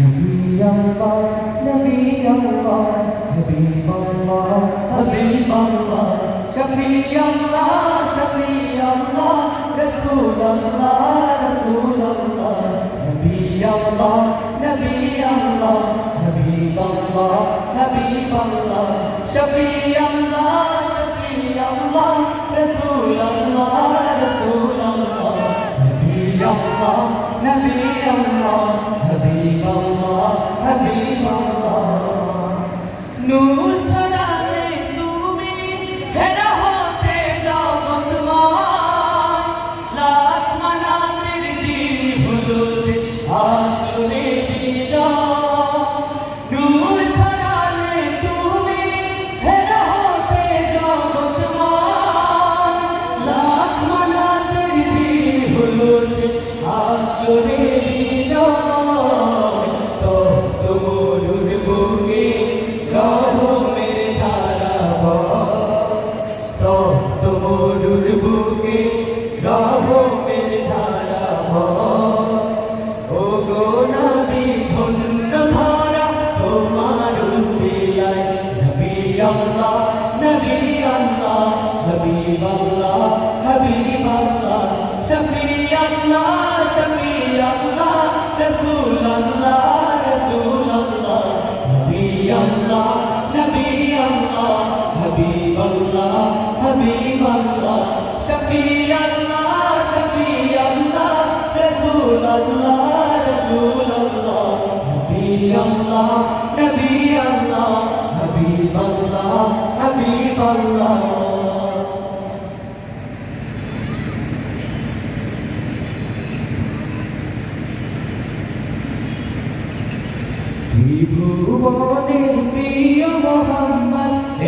نبي الله نبي الله حبيب الله حبيب الله شفيع الله شفيع الله رسول الله رسول الله نبي الله نبي الله حبيب الله حبيب الله شفيع الله شفيع الله رسول الله رسول الله نبي الله نبي الله حبيب الله حبيب الله নূর ছড়ালে তুমি হেরা হতে জগৎময় লাখ মানাতের দিন হলো সে আসরে বিজয় নূর ছড়ালে তুমি হেরা হতে জগৎময় লাখ মানাতের দিন হলো সে আসরে حبيب الله حبيب الله شفيع الله شفيع الله رسول الله رسول الله نبي الله نبي الله حبيب الله حبيب الله شفيع الله شفيع الله رسول الله رسول الله نبي الله نبي الله حبيب الله حبيب الله ত্রিভুবনের